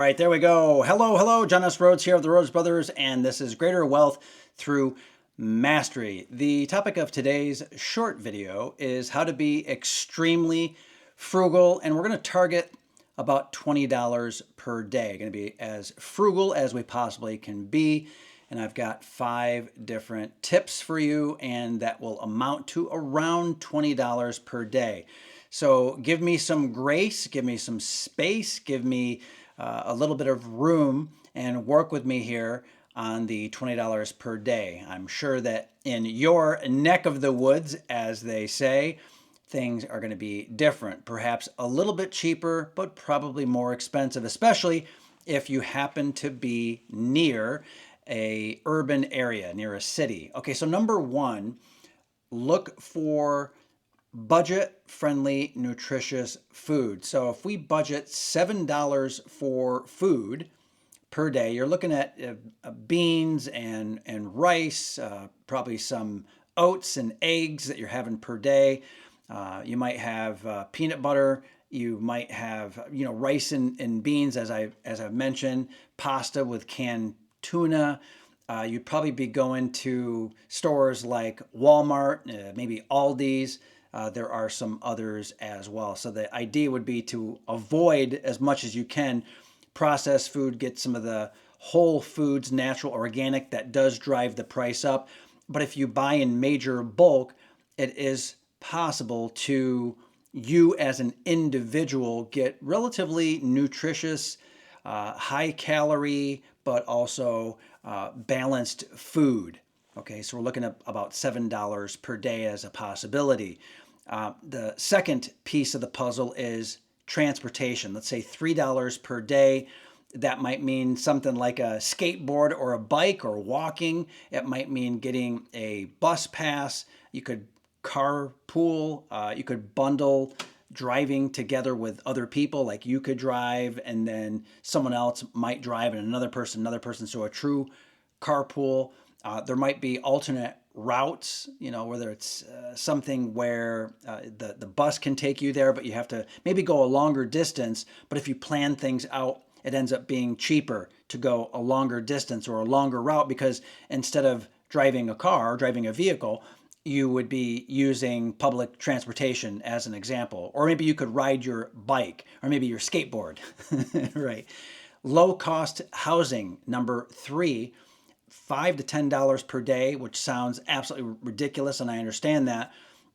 All right, there we go. Hello, John S. Rhodes here of the Rhodes Brothers, and this is Greater Wealth Through Mastery. The topic of today's short video is how to be extremely frugal, and we're going to target about $20 per day. Going to be as frugal as we possibly can be, and I've got 5 different tips for you, and that will amount to around $20 per day. So give me some grace, give me some space, give me a little bit of room and work with me here on the $20 per day. I'm sure that in your neck of the woods, as they say, things are going to be different. Perhaps a little bit cheaper, but probably more expensive, especially if you happen to be near a urban area, near a city. Okay, so number one, look for budget-friendly, nutritious food. So if we budget $7 for food per day, you're looking at beans and rice, probably some oats and eggs that you're having per day. You might have peanut butter. You might have rice and beans, as I've mentioned, pasta with canned tuna. You'd probably be going to stores like Walmart, maybe Aldi's. There are some others as well. So the idea would be to avoid as much as you can processed food, get some of the whole foods, natural, organic. That does drive the price up. But if you buy in major bulk, it is possible to, you as an individual, get relatively nutritious, high calorie, but also balanced food. Okay, so we're looking at about $7 per day as a possibility. The second piece of the puzzle is transportation. Let's say $3 per day. That might mean something like a skateboard or a bike or walking. It might mean getting a bus pass. You could carpool. You could bundle driving together with other people, like you could drive and then someone else might drive and another person. So a true carpool. There might be alternate routes, whether it's something where the bus can take you there, but you have to maybe go a longer distance. But if you plan things out, it ends up being cheaper to go a longer distance or a longer route, because instead of driving a car, driving a vehicle, you would be using public transportation as an example. Or maybe you could ride your bike or maybe your skateboard, right? Low cost housing, number 3. $5 to $10 per day, which sounds absolutely ridiculous, and I understand that.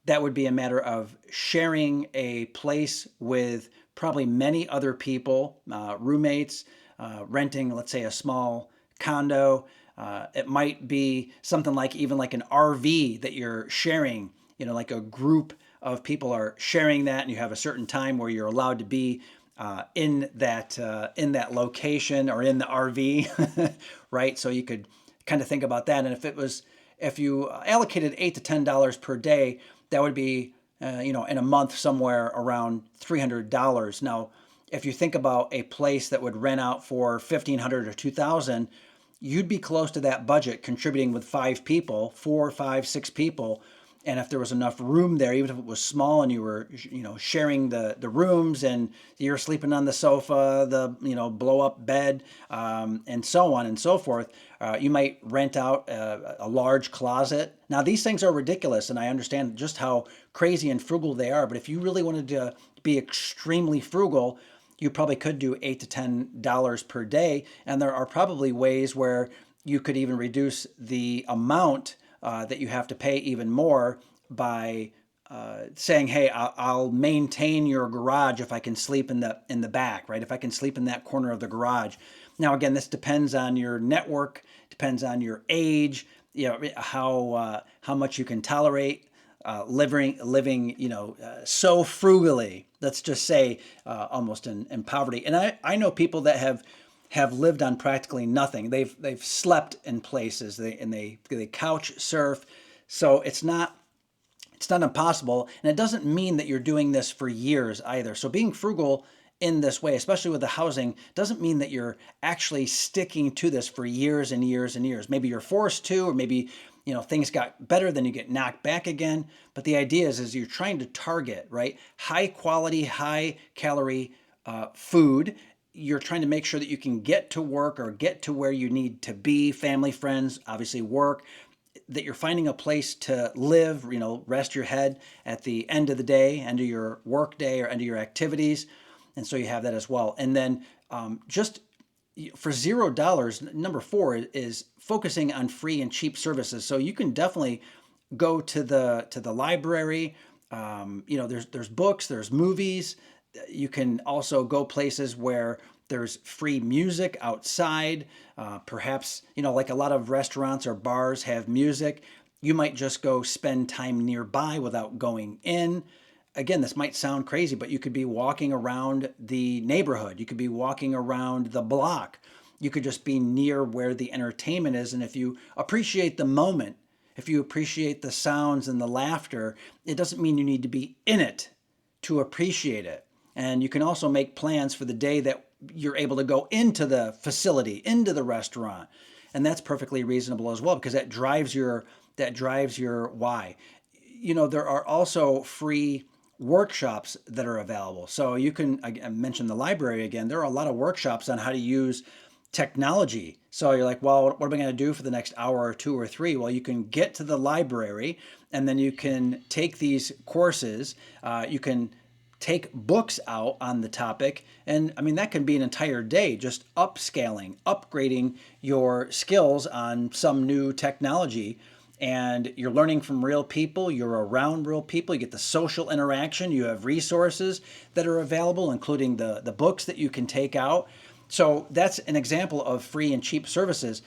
That would be a matter of sharing a place with probably many other people, roommates, renting, let's say, a small condo. It might be something like even like an RV that you're sharing, like a group of people are sharing that, and you have a certain time where you're allowed to be in that location or in the RV, right? So you could kind of think about that. And if you allocated $8 to $10 per day, that would be, in a month somewhere around $300. Now, if you think about a place that would rent out for $1,500 or $2,000, you'd be close to that budget contributing with 5 people, 4, 5, 6 people. And if there was enough room there, even if it was small and you were, sharing the rooms and you're sleeping on the sofa, the, blow up bed, and so on and so forth, you might rent out a large closet. Now, these things are ridiculous, and I understand just how crazy and frugal they are. But if you really wanted to be extremely frugal, you probably could do $8 to $10 per day. And there are probably ways where you could even reduce the amount that you have to pay even more by saying, "Hey, I'll maintain your garage if I can sleep in the back, right? If I can sleep in that corner of the garage." Now, again, this depends on your network, depends on your age, how much you can tolerate living, so frugally. Let's just say almost in poverty. And I know people that have lived on practically nothing. They've slept in places. They couch surf. So it's not impossible, and it doesn't mean that you're doing this for years either. So being frugal in this way, especially with the housing, doesn't mean that you're actually sticking to this for years and years and years. Maybe you're forced to, or maybe things got better, then you get knocked back again. But the idea is you're trying to target, right, high quality, high calorie food you're trying to make sure that you can get to work or get to where you need to be, family, friends, obviously work, that you're finding a place to live, rest your head at the end of the day, end of your work day or end of your activities. And so you have that as well. And then just for $0, number 4 is focusing on free and cheap services. So you can definitely go to the library. There's books, there's movies. You can also go places where there's free music outside. Perhaps, like a lot of restaurants or bars have music. You might just go spend time nearby without going in. Again, this might sound crazy, but you could be walking around the neighborhood. You could be walking around the block. You could just be near where the entertainment is. And if you appreciate the moment, if you appreciate the sounds and the laughter, it doesn't mean you need to be in it to appreciate it. And you can also make plans for the day that you're able to go into the facility, into the restaurant. And that's perfectly reasonable as well, because that drives your why. There are also free workshops that are available. So you can, I mentioned the library again, there are a lot of workshops on how to use technology. So you're like, well, what am I going to do for the next hour or 2 or 3? Well, you can get to the library and then you can take these courses. You can take books out on the topic. And I mean, that can be an entire day, just upscaling, upgrading your skills on some new technology. And you're learning from real people, you're around real people, you get the social interaction, you have resources that are available, including the books that you can take out. So that's an example of free and cheap services,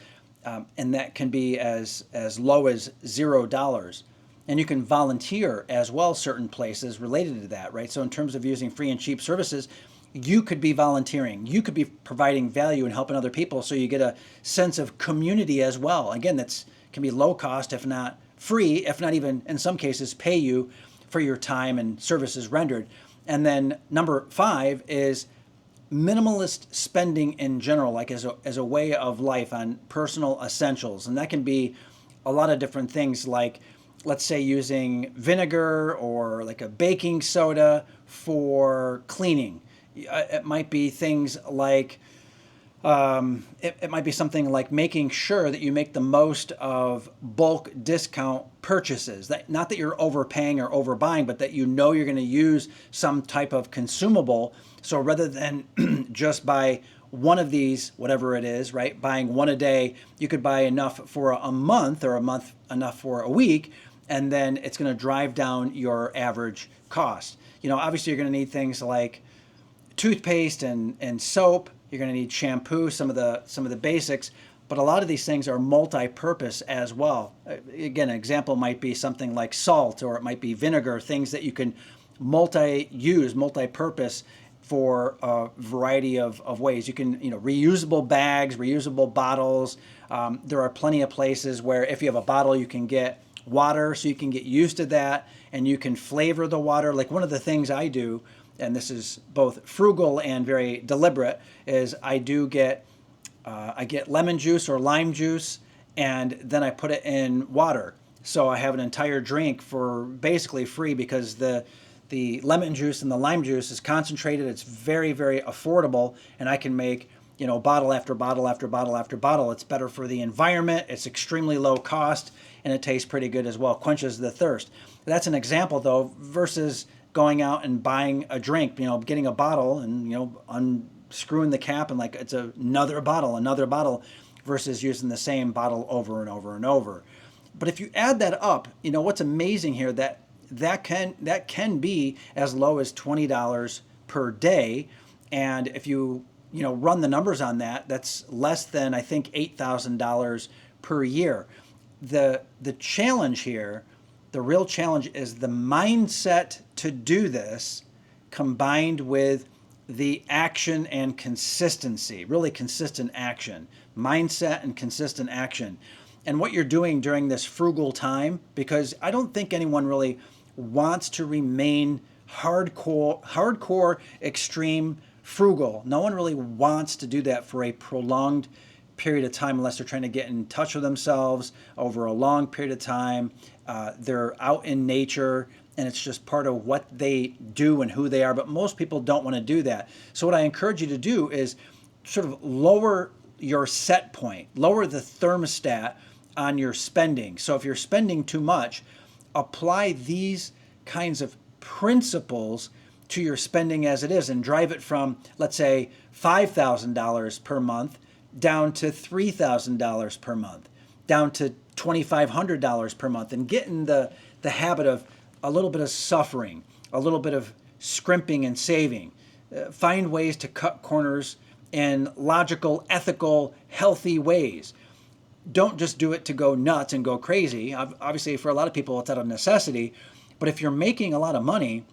and that can be as low as $0. And you can volunteer as well, certain places related to that, right? So in terms of using free and cheap services, you could be volunteering, you could be providing value and helping other people, so you get a sense of community as well. Again, that's can be low cost, if not free, if not even in some cases pay you for your time and services rendered. And then number 5 is minimalist spending in general, like as a way of life on personal essentials. And that can be a lot of different things, like let's say using vinegar or like a baking soda for cleaning. It might be things like it might be something like making sure that you make the most of bulk discount purchases. That not that you're overpaying or overbuying, but that you're going to use some type of consumable. So rather than just buy one of these, whatever it is, right, buying one a day, you could buy enough for a month, or a month enough for a week, and then it's going to drive down your average cost. Obviously you're going to need things like toothpaste and soap. You're going to need shampoo, some of the basics, but a lot of these things are multi-purpose as well. Again, an example might be something like salt, or it might be vinegar, things that you can multi-use, multi-purpose for a variety of ways. You can, reusable bags, reusable bottles. There are plenty of places where if you have a bottle, you can get water, so you can get used to that, and you can flavor the water. Like one of the things I do, and this is both frugal and very deliberate, is I get lemon juice or lime juice, and then I put it in water. So I have an entire drink for basically free, because the lemon juice and the lime juice is concentrated. It's very, very affordable, and I can make bottle after bottle after bottle after bottle. It's better for the environment. It's extremely low cost, and it tastes pretty good as well. Quenches the thirst. That's an example, though, versus going out and buying a drink, getting a bottle and, unscrewing the cap and like it's another bottle, versus using the same bottle over and over and over. But if you add that up, what's amazing here, that can be as low as $20 per day. And if you, run the numbers on that, that's less than, I think, $8,000 per year. The challenge here, the real challenge, is the mindset to do this, combined with the action and consistency, really consistent action, mindset and consistent action. And what you're doing during this frugal time, because I don't think anyone really wants to remain hardcore, extreme frugal. No one really wants to do that for a prolonged period of time, unless they're trying to get in touch with themselves over a long period of time. They're out in nature and it's just part of what they do and who they are. But most people don't want to do that. So what I encourage you to do is sort of lower your set point, lower the thermostat on your spending. So if you're spending too much, apply these kinds of principles to your spending as it is and drive it from, let's say, $5,000 per month down to $3,000 per month, down to $2,500 per month, and get in the habit of a little bit of suffering, a little bit of scrimping and saving. Find ways to cut corners in logical, ethical, healthy ways. Don't just do it to go nuts and go crazy. Obviously, for a lot of people, it's out of necessity. But if you're making a lot of money,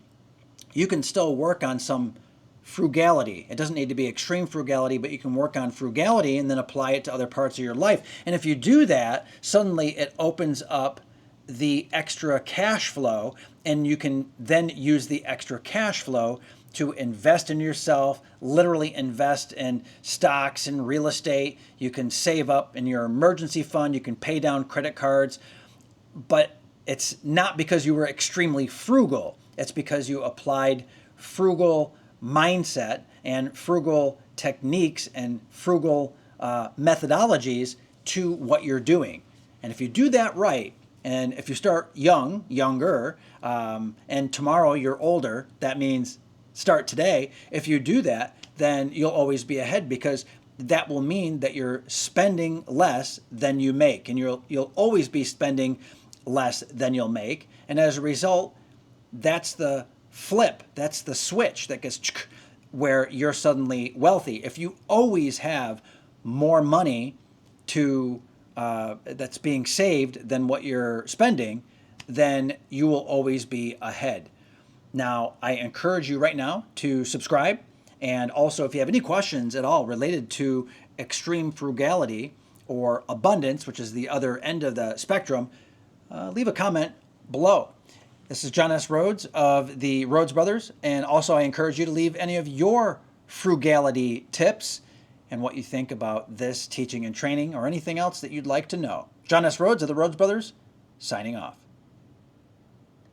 you can still work on some frugality. It doesn't need to be extreme frugality, but you can work on frugality and then apply it to other parts of your life. And if you do that, suddenly it opens up the extra cash flow, and you can then use the extra cash flow to invest in yourself, literally invest in stocks and real estate. You can save up in your emergency fund. You can pay down credit cards. But it's not because you were extremely frugal. It's because you applied frugal mindset and frugal techniques and frugal methodologies to what you're doing. And if you do that right, and if you start younger, and tomorrow you're older, that means start today. If you do that, then you'll always be ahead, because that will mean that you're spending less than you make, and you'll always be spending less than you'll make. And as a result, that's the flip. That's the switch that gets where you're suddenly wealthy. If you always have more money to that's being saved than what you're spending, then you will always be ahead. Now, I encourage you right now to subscribe. And also, if you have any questions at all related to extreme frugality or abundance, which is the other end of the spectrum, leave a comment below. This is John S. Rhodes of the Rhodes Brothers. And also, I encourage you to leave any of your frugality tips and what you think about this teaching and training, or anything else that you'd like to know. John S. Rhodes of the Rhodes Brothers, signing off.